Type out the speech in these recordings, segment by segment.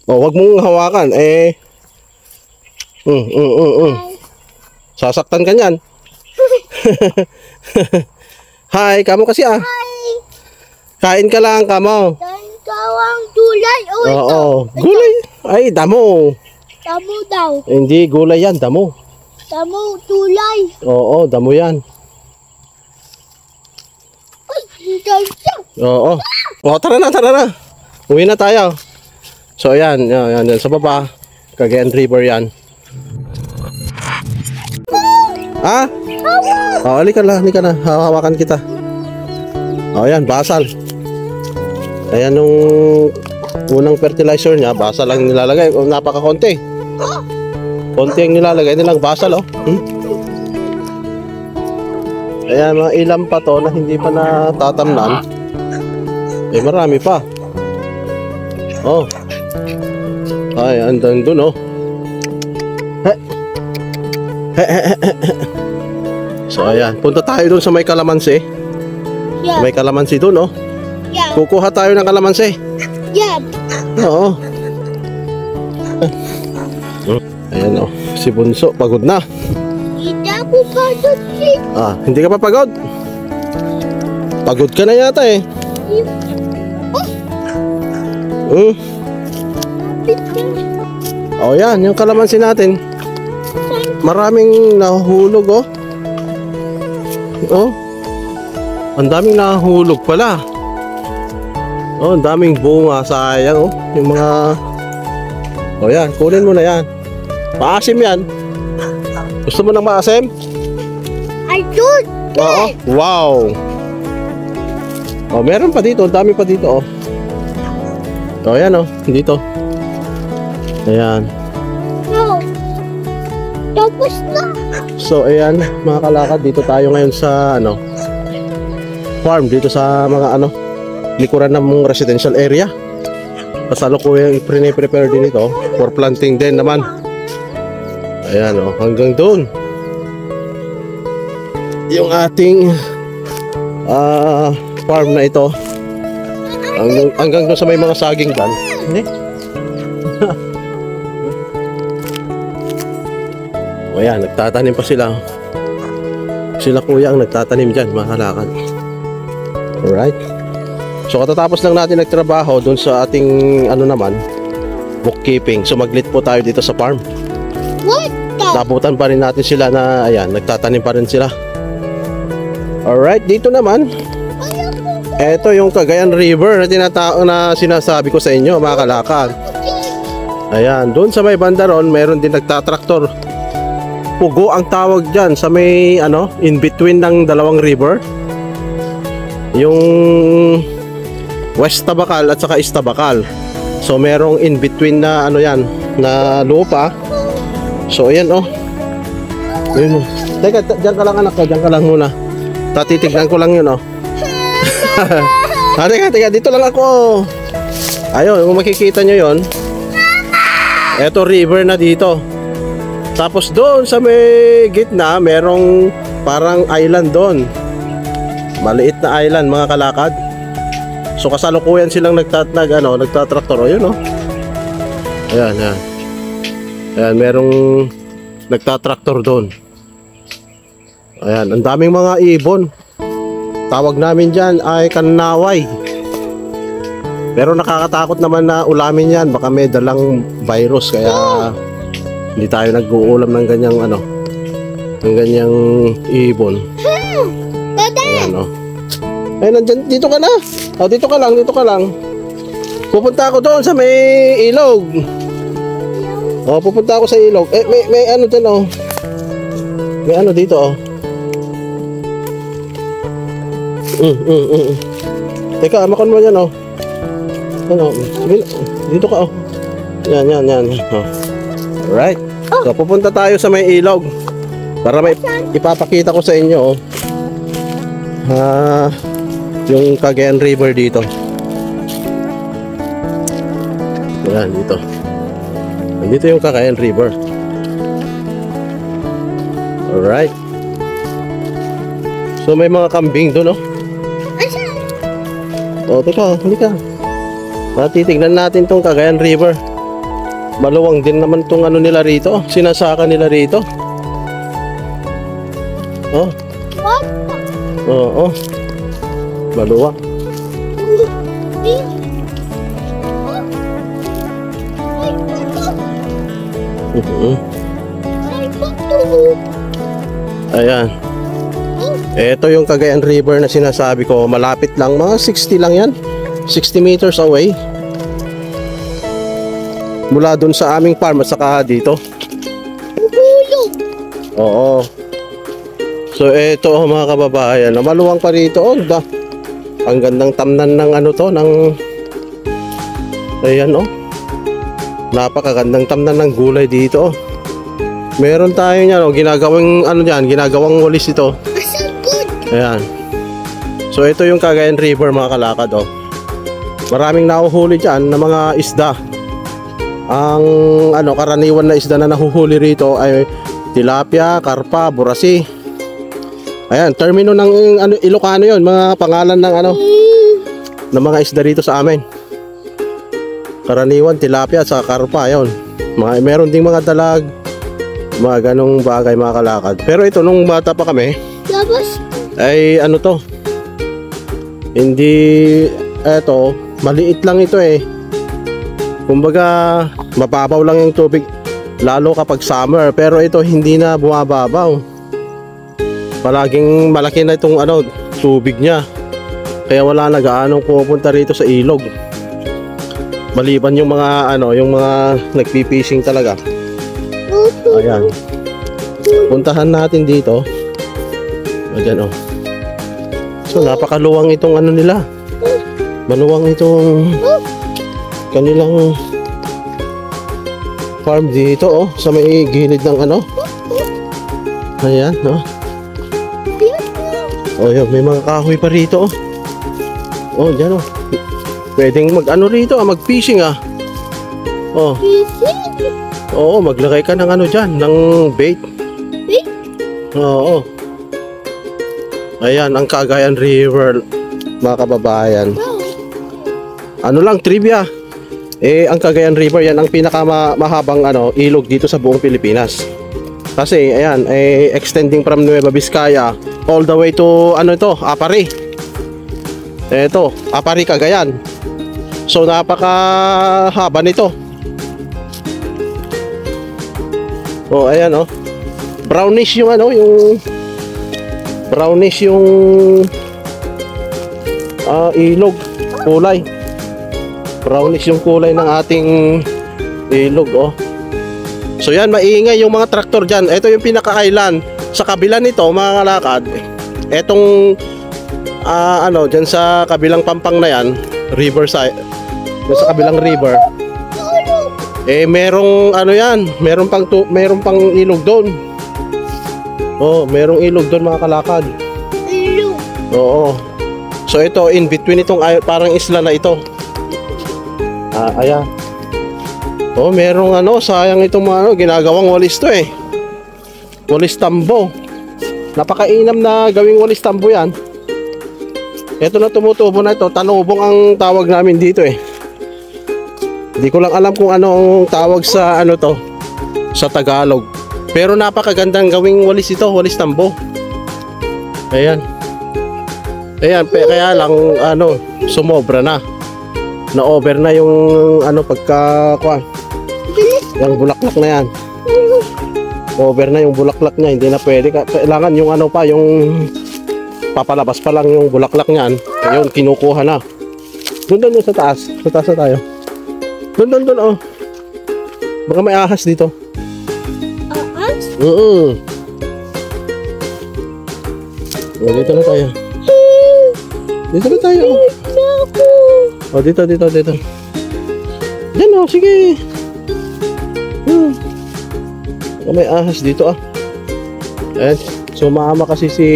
Oh, wag mong hawakan. Sasaktan ka niyan. Hi, kamo kasi ah. Kain ka lang, kamo. Kain ka ang gulay. Oo, gulay. Ay, damo. Damo daw. Hindi, gulay yan, damo. Damo, gulay. Oo, damo yan. Ay, ganda. Oo. O, tara na. Uwi na tayo. So, ayan, yan, sa baba. Cagayan River yan. Ah? O, halika na. Hawakan kita. O, ayan, basal. Ayan nung unang fertilizer niya, basal lang nilalagay. O, napaka-konti. Konti ang nilalagay nilang basal, oh. Ayan, mga ilan pa to na hindi pa natatamnan. Marami pa. Oh. Ay, andang dun, oh. So, ayan. Punta tayo dun sa may kalamansi. Yeah. May kalamansi dun, oh. Yeah. Kukuha tayo ng kalamansi. Yeah. Oo. Ayan, oh. Si Bunso, pagod na. Hindi ako pagod. Ah, hindi ka pa pagod? Pagod ka na yata eh. Oh, yan, yung kalamansi natin. Maraming nahuhulog, oh. Oh. Ang daming nahuhulog pala. Oh, ang daming bunga, sayang, oh. Yung mga... Oh, yan, kunin mo na yan. Maasim yan. Gusto mo ng maasim? I don't. Oo. Wow. Oh, meron pa dito, dami pa dito, oh. Oh, yan, oh, dito. Ayan. No. Tapos na. So, ayan, mga kalakad, dito tayo ngayon sa, farm, dito sa mga, likuran ng residential area. Kasalukuyang i-prepare din ito for planting din naman. Ayan, oh, hanggang doon. Yung ating farm na ito. Hanggang doon sa may mga saging dyan. Hindi? O yan, nagtatanim pa sila. Sila kuya ang nagtatanim dyan, mga kalakad. Alright. So katatapos lang natin nagtrabaho doon sa ating bookkeeping. So maglit po tayo dito sa farm. What the? Tabutan pa rin natin sila na ayan, nagtatanim pa rin sila. Alright, dito naman. Ito yung Cagayan River na sinasabi ko sa inyo, mga kalakad. Ayan, doon sa may bandaron, meron din nagtatraktor. Pugo ang tawag dyan sa may in between ng dalawang river. Yung West Tabakal at saka East Tabakal. So merong in between na na lupa. So ayan, oh. Ayun. Teka, diyan ka lang anak ko, diyan ka lang muna. Tatitignan ko lang yun, oh. Teka, dito lang ako. Ayun, kung makikita nyo yun. Eto river na dito. Tapos doon sa may gitna, merong parang island doon. Maliit na island, mga kalakad. So kasalukuyan silang nagtatraktor. O yun, oh. Ayan. Ayan, merong nagtatraktor doon. Ayan, ang daming mga ibon. Tawag namin dyan ay kanaway. Pero nakakatakot naman na ulamin yan. Baka may dalang virus. Kaya hindi tayo nag-uulam ng ganyang ng ganyang ibon. Ayan, oh. Ay, nandyan, dito ka na. Oh, dito ka lang. Pupunta ako doon sa may ilog. Oh, pupunta ako sa ilog. May dyan, oh. May dito, oh. Teka, amakon mo yan, oh. Dito ka, oh. Yan. Oh. Alright. So, pupunta tayo sa may ilog. Para may ipapakita ko sa inyo, oh. Yung Cagayan River dito. Yan, dito. Dito yung Cagayan River. Alright. So, may mga kambing doon, oh. O, teka, halika. Titignan natin tong Cagayan River. Maluwang din naman tong ano nila rito. Sinasaka nila rito. Oh. What? Oo. Maluwang. Ayan. Ito yung Cagayan River na sinasabi ko. Malapit lang. Mga 60 lang yan. 60 meters away. Mula dun sa aming farm at saka dito. Oo. So ito mga kababayan. Maluwang pa rito. Oh, ang gandang tamnan ng ano to. Ng... Ayan oh. Napakagandang tamnan ng gulay dito. Meron tayo niyan oh. Ginagawang ano diyan. Ginagawang walis ito. Ayan. So ito yung Cagayan River mga kalakad oh. Maraming nahuhuli dyan na mga isda. Ang ano karaniwan na isda na nahuhuli rito ay tilapia, karpa, burasi. Ayan, termino ng ano Ilocano 'yon, mga pangalan ng ano ng mga isda rito sa amin. Karaniwan tilapia at karpa 'yon. Meron ding mga dalag, mga ganong bagay mga kalakad. Pero ito nung bata pa kami, ay ano to? Hindi eto, maliit lang ito eh. Kumbaga, mababaw lang yung tubig lalo kapag summer, pero ito hindi na bumababaw. Palaging malaki na itong ano, tubig niya. Kaya wala na gaanong pupunta rito sa ilog. Maliban yung mga ano, yung mga nagpi-fishing talaga. Ayan. Puntahan natin dito. Ayan oh. So napakaluwang itong ano nila. Maluwang itong kanilang farm dito oh, sa may gilid ng ano. Ayan oh. Oh yun, may mga kahoy pa rito oh. Oh dyan oh. Pwedeng mag ano rito ah, mag fishing ah. Oh. Oo, maglagay ka ng ano dyan, ng bait. Oo. Ayan, ang Cagayan River, mga kababayan. Ano lang, trivia. Ang Cagayan River, yan ang pinakamahabang ano, ilog dito sa buong Pilipinas. Kasi, ayan, extending from Nueva Vizcaya all the way to, ano ito, Apari. Ito, Apari, Cagayan. So, napakahaba nito. Oh, ayan oh. Brownish yung ano, yung brownish yung ilog, kulay. Brownish yung kulay ng ating ilog oh. So yan, maingay yung mga traktor dyan. Ito yung pinaka-island. Sa kabila nito mga kalakad, etong ano, dyan sa kabilang pampang na yan, riverside, dyan sa kabilang river, merong ano yan, merong pang ilog doon. Oh, merong ilog doon mga kalakad. Ilog. Oo. So ito, in between itong parang isla na ito. Ayan. Oh, merong ano, sayang itong mga ano, ginagawang walis to eh. Walis tambo. Napakainam na gawing walis tambo yan. Ito na tumutubo na ito, tanubong ang tawag namin dito eh. Hindi ko lang alam kung ano ang tawag sa ano to, sa Tagalog. Pero napakagandang gawing walis ito, walis tambo. Ayan. Ayan, kaya lang ano, sumobra na. Na-over na yung ano pagka yung bulaklak na yan. Over na yung bulaklak niya, hindi na pwede. Kailangan yung ano pa, yung papalabas pa lang yung bulaklak niyan. Ayun, kinukuha na. Doon sa taas. Sa taas na tayo. Doon oh. Baka may ahas dito. Ahas? Oh, dito na tayo. Dito na tayo. Oh, dito. Diyan oh, sige. Baka may ahas dito ah. Ayan. Sumama kasi si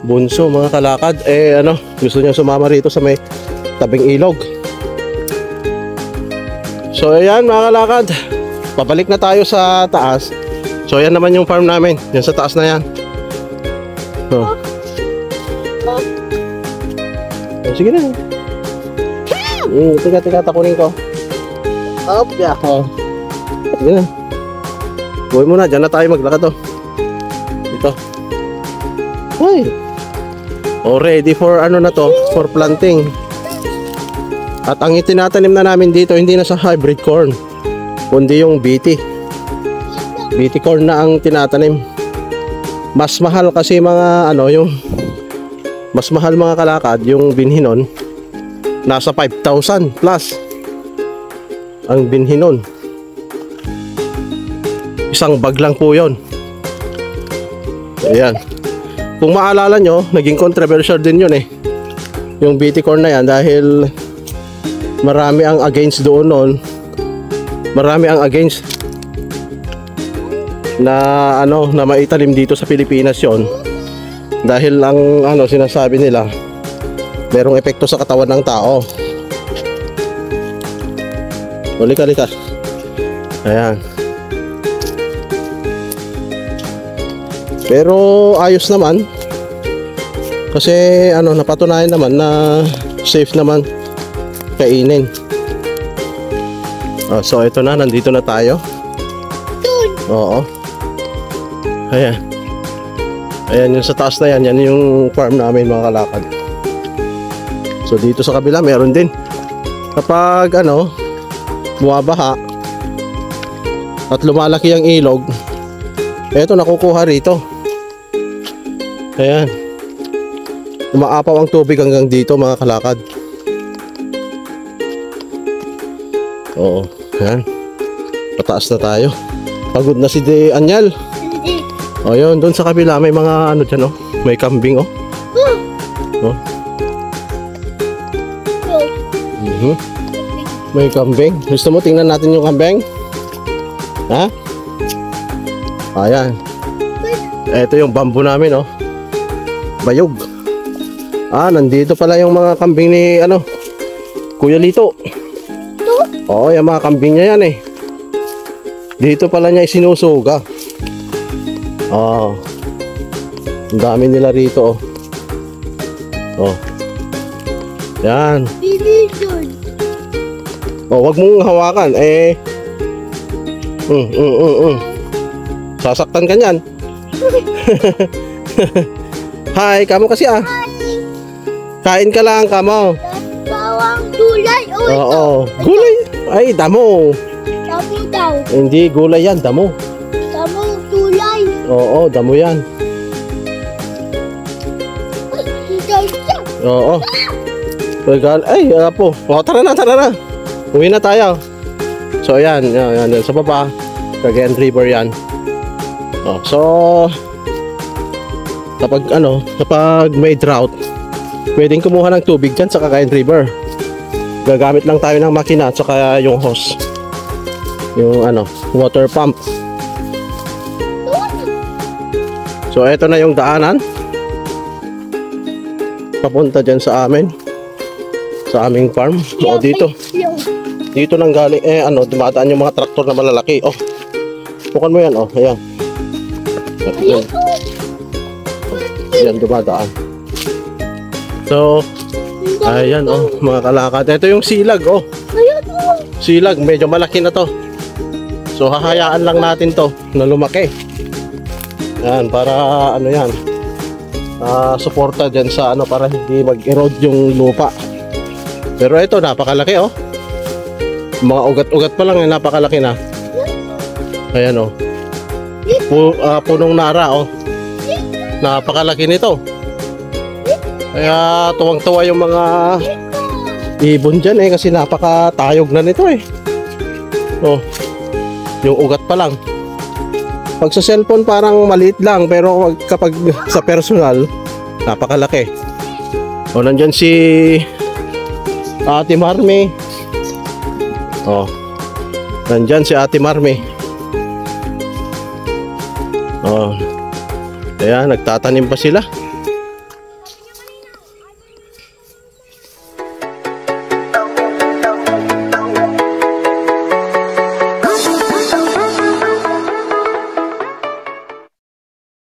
Bunso mga kalakad. Ano, gusto niya sumama rito sa may tabing ilog. So ayan mga kalakad, pabalik na tayo sa taas. So ayan naman yung farm namin, yan sa taas na yan. Oh. Sige na. Teka, takunin ko. Up, yeah. Oh. Yan. Buhay muna, dyan na tayo maglakad to. Ito. Ay. Oh, ready for ano na to, for planting. At ang itinatanim na namin dito, hindi na sa hybrid corn, kundi yung BT. BT corn na ang tinatanim. Mas mahal kasi mga ano, yung mas mahal mga kalakad, yung binhi nun. Nasa 5,000 plus ang binhi nun. Isang bag lang po yun. Ayan. Kung maalala nyo, naging controversial din yun eh, yung BT corn na yan, dahil marami ang against doon noon. Marami ang against na ano, na maitanim dito sa Pilipinas yon, dahil ang ano, sinasabi nila merong epekto sa katawan ng tao. Lika. Ayan. Pero ayos naman, kasi ano, napatunayan naman na safe naman kainin. So ito na, nandito na tayo. Oo. Ayan. Ayan yung sa taas na yan, yan yung farm namin mga kalakad. So dito sa kabila meron din. Kapag ano, bumabaha at lumalaki ang ilog, eto nakukuha rito. Ayan. Umaapaw ang tubig hanggang dito mga kalakad. Oo. Ayan. Pataas na tayo. Pagod na si Anyal. O yun, doon sa kabila may mga ano dyan, oh. May kambing, oh. Oh. May kambing. Gusto mo tingnan natin yung kambing? Ha? Ayan. Ito yung bamboo namin, oh. Bayog. Nandito pala yung mga kambing ni ano, Kuya Lito. Oo, yung mga kambing niya yan eh. Dito pala niya isinusuga. Ang dami nila rito, oh. Oh. Yan. Oh, wag mong hawakan eh. Sasaktan ka niyan. Hi, kamo kasi ah. Kain ka lang, kamo. Bawang gulay. Oo, gulay. Ay, damo. Damo daw. Hindi gulay yan, damo. Damo gulay. Oo, damo yan. Oo. Regal. Ay, po. Oh, tara na. Uwi na tayo. So, yan. Sa baba. Cagayan River yan. Oh, so, kapag may drought, pwedeng kumuha ng tubig dyan sa Cagayan River. Gagamit lang tayo ng makina at saka yung hose. Yung water pump. So, eto na yung daanan. Papunta dyan sa amin. Sa aming farm. O, dito. Dito nang galing, dumadaan yung mga traktor na malalaki. Oh, bukan mo yan, oh. Ayan. Ayan, dumadaan. So, ayan, oh, mga kalakad. Ito yung silag, oh. Silag, medyo malaki na to. So, hahayaan lang natin to na lumaki. Ayan, para suporta dyan sa para hindi mag-erode yung lupa. Pero ito, napakalaki, oh. Mga ugat-ugat pa lang, napakalaki na. Ayan, oh. Punong nara, oh. Napakalaki nito. Kaya tuwang-tuwa yung mga ibon dyan kasi napakatayog na nito eh. Oh, yung ugat pa lang. Pag sa cellphone parang maliit lang, pero kapag sa personal, napakalaki. O, nandyan si Ate Marmy. Oh, nandyan si Ate Marmy. Oh, ayan, nagtatanim pa sila.